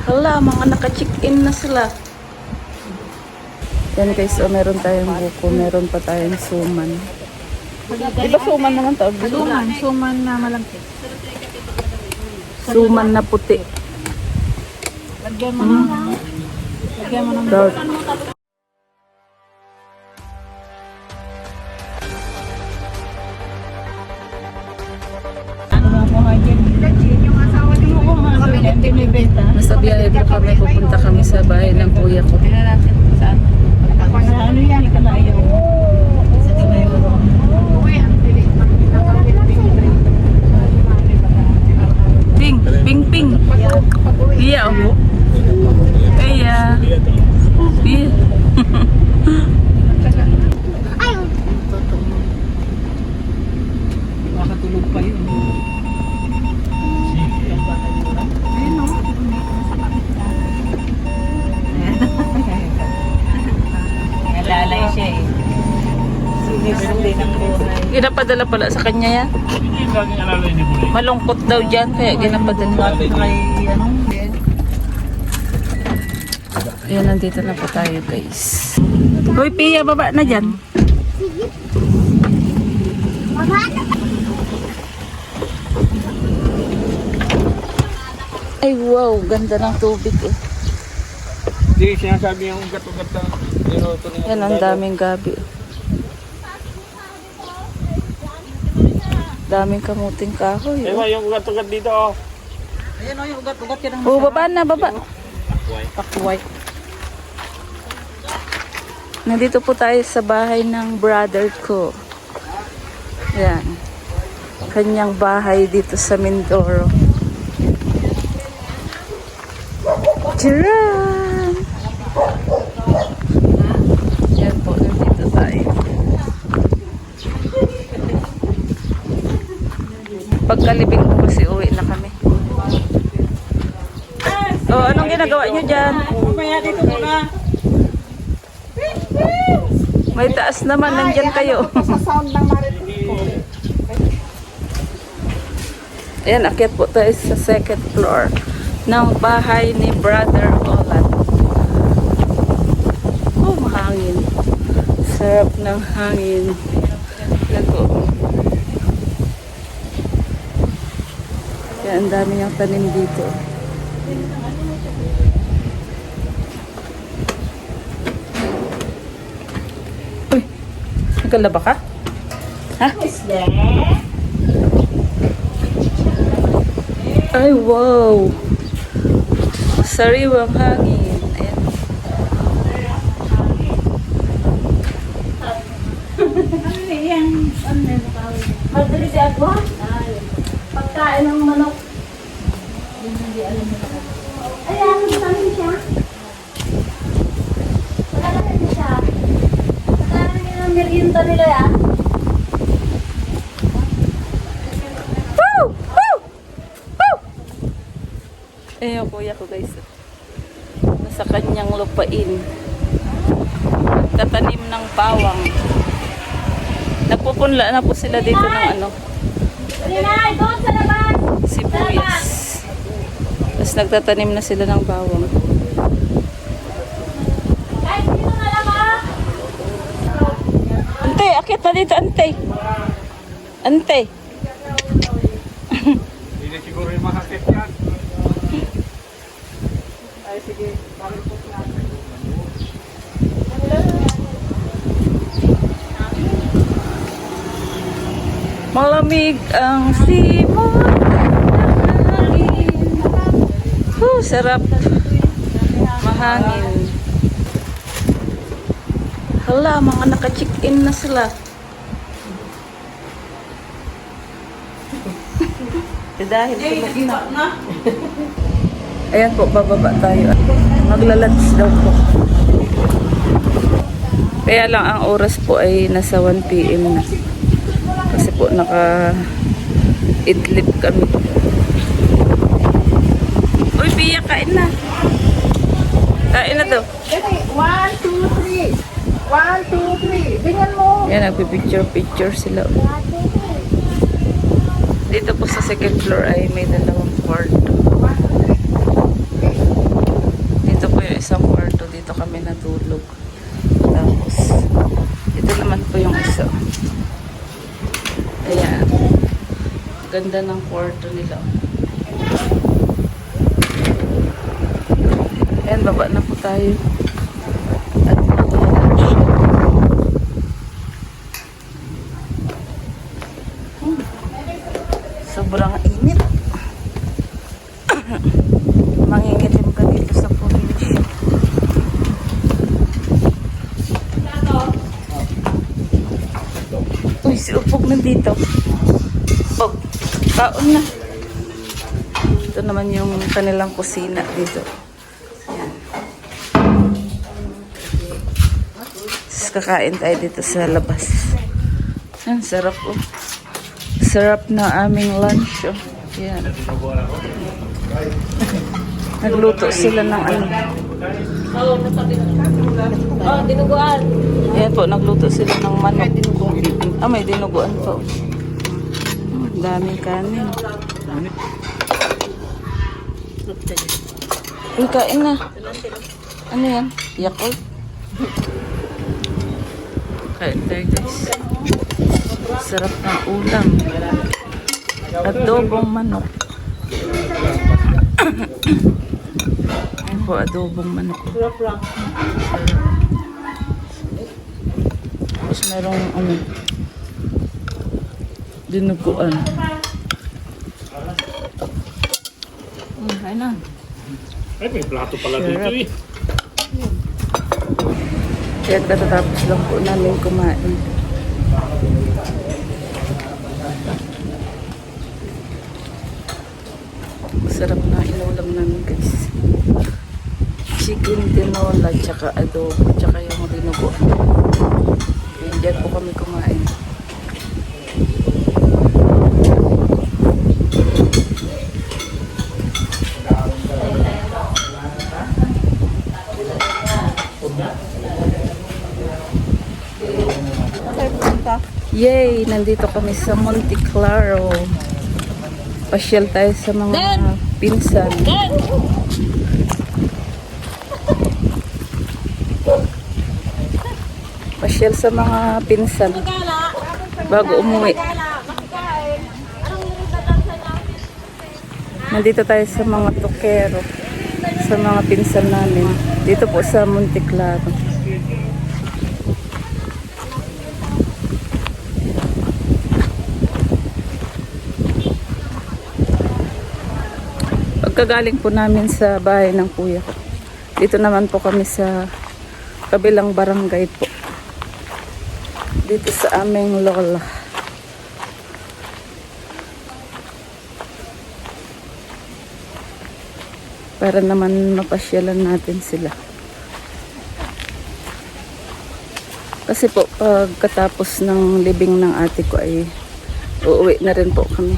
Hala, mga naka-check-in na sila. Yan guys, oh, meron tayong buko. Meron pa tayong suman. Di ba suman naman tawag dito? Suman na malangkit. Suman na puti. Lagyan mo ng Dark. Nasa biyahe po kami, pupunta kami sa bahay ng kuya ko. Ano yan? Ikalayo. Ping, ping, ping. Iya, oh. Iya. Iya. Makatulog pa yun. Nalalay siya eh. Sulit-sulit ang buhay. Ginapadala pala sa kanya yan. Malungkot daw dyan, kaya ginapadala. Ayan, nandito na po tayo guys. Hoy, Pia, baba na dyan. Ay, wow, ganda ng tubig eh. Hindi, sinasabi yung ugat-ugat na minuto niya. Yan, ang daming gabi. Daming kamuting kahoy. Ewa, yung ugat-ugat dito oh. Ayan o, yung ugat-ugat yan ang Oh, baba na, baba. takway. Nandito po tayo sa bahay ng brother ko. Yan. Kanyang bahay dito sa Mindoro. Charan! Yan po, nandito tayo. Pagkalibing ko kasi uwi na kami. Oh, anong ginagawa nyo dyan? Mamaya dito muna. May taas naman, nandyan kayo. Sa sound ng marites ko. Ayan, akyat po tayo sa second floor ng bahay ni Brother Olan. Oh, mahangin. Sarap ng hangin. Nago. Kaya ang dami niyang tanim dito. Uy, nagalaba ka? Ha? Ay, wow! Sariwang hangin. Ayan. Madali si Agwa? Pagkain ng manok. Ay, ano ba siya? Pagkain siya. Pagkain ng merienda nila yan. Woo! Woo! Woo! Ayan yung kuya ko guys. Nasa kanyang lupain. Nagtatanim ng bawang. Nagpupunla na po sila dito ng ano, Linay, doon sa labas! sibuyas. Tapos nagtatanim na sila ng bawang. Kahit dito na lang ah! Ante, akit na dito, ante. Ante. Hindi siguro yung makakit yan. Ay, sige. Balik po natin. Malamig ang simon ng hangin. Sarap. Mahangin. Hala, mga naka-check-in na sila. Dahil tulog na. Ayan po, bababa tayo. Maglalunch daw po. Kaya lang ang oras po ay nasa 1 PM na. Kasi po naka-idlip kami. Uy, Pia, kain na. Kain na to. 1, 2, 3. 1, 2, 3. Ganyan mo. Yan, nagpipicture-picture sila. Dito po sa second floor ay may dalawang kwarto. Ganda ng kwarto nila. Ayan, baba na po tayo. At sobrang init. Mangingitim ka dito sa probinsya. Uy, si Upog nandito. Upog, kaon na. Ito naman yung kanilang kusina dito. Yan. Tapos kakain tayo dito sa labas. Yan, sarap oh. Sarap na aming lunch oh. Yan. Nagluto sila ng ano. Oh, dinuguan. Yan po, nagluto sila ng manok. Ah, may dinuguan po. Daming kanin. Uy, kain na. Ano yan? Yakult. Kain tayo guys. Sarap ng ulam. Adobong manok. Ayan po, adobong manok. Tapos merong ano, dinuguan. Kain na. Ay, may plato pala dito eh. Kaya katatapos lang po namin kumain. Masarap na inulam namin guys. Chicken tinola, tsaka adobo, tsaka yung dinugo. Kaya dyan po kami kumain. Yay! Nandito kami sa Monte Claro. Pasyal tayo sa mga pinsan. Pasyal sa mga pinsan bago umuwi. Nandito tayo sa mga tukero, sa mga pinsan namin. Dito po sa Monte Claro. Pagkagaling po namin sa bahay ng kuya ko, dito naman po kami sa kabilang barangay po. Dito sa aming lola. Para naman mapasyalan natin sila. Kasi po pagkatapos ng libing ng ate ko ay uuwi na rin po kami.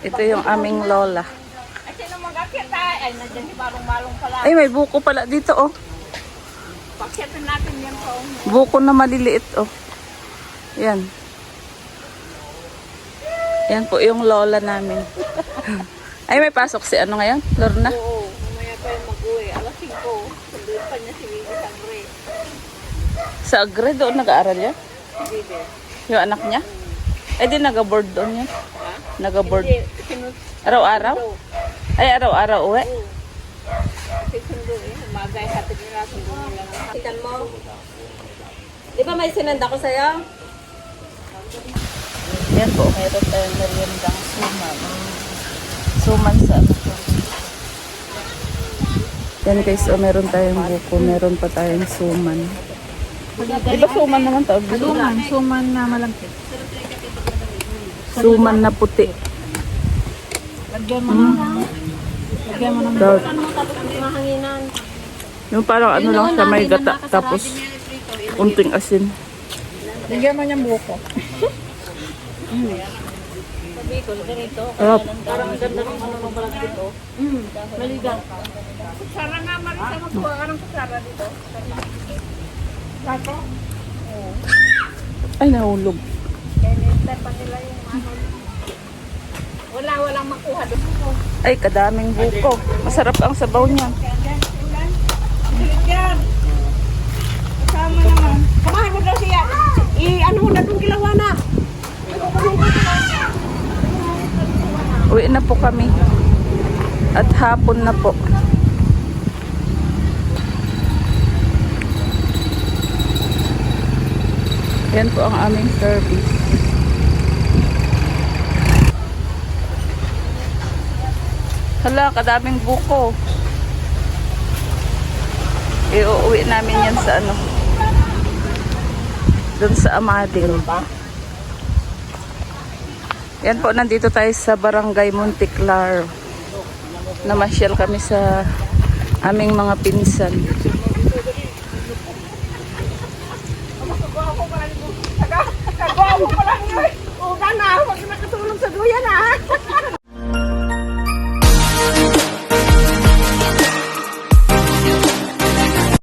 Ito yung aming lola. Ay, may buko pala dito, oh. Pakyatin natin yan po. Buko na maliliit, oh. Yan. Yan po yung lola namin. Ay, may pasok si ano ngayon? Lorna? Oo, mamaya pa yung mag-uwi. Alas 5, sunduin pa niya si Bibi sa Agre. Sa Agre, doon nag-aaral yan? Bibi. Yung anak niya? Ay, di nag-board doon yan? Ha? Nag-board. Hindi, Araw-araw? Ay, araw-araw uwi? kasi sundo eh. Umagay, hatid nila, sundo nila. Titan mo. Di ba may sinanda ko sa'yo? Yan po, meron tayong meriendang suman. Suman sa ano po. Yan guys, oh, meron tayong buko, meron pa tayong suman. Di ba suman naman tawag dito? Suman na malangkit. Suman na puti. Lagyan mo na. Lagyan mo na. Dahil, Ano mo tapos mahanginan? yung parang ano lang sa may gata, tapos kunting asin. Lagyan mo niyang buko. Sabi ko, ganito. Sarap. Parang ang ganda ng ano ng balag dito. Maligang. Kutsara nga, Marisa. Magkuha ka ng kutsara dito. Lato? Ay, nahulog. Kaya nilitay pa nila yung ano. Walang makuha doon. Ay, kadaming buko. Masarap ang sabaw niya. Yan. Kasama naman. Kumain mo daw siya. ano mo na itong kilawa na. Uwi na po kami. At hapon na po. Yan po ang aming service. Hala, kadaming buko. Iuwi namin yan sa ano. Doon sa Amadil. Yan po, nandito tayo sa Barangay Monticlar. Namasyal kami sa aming mga pinsan. Kagawa mo pa lang yun. O, gana. Huwag na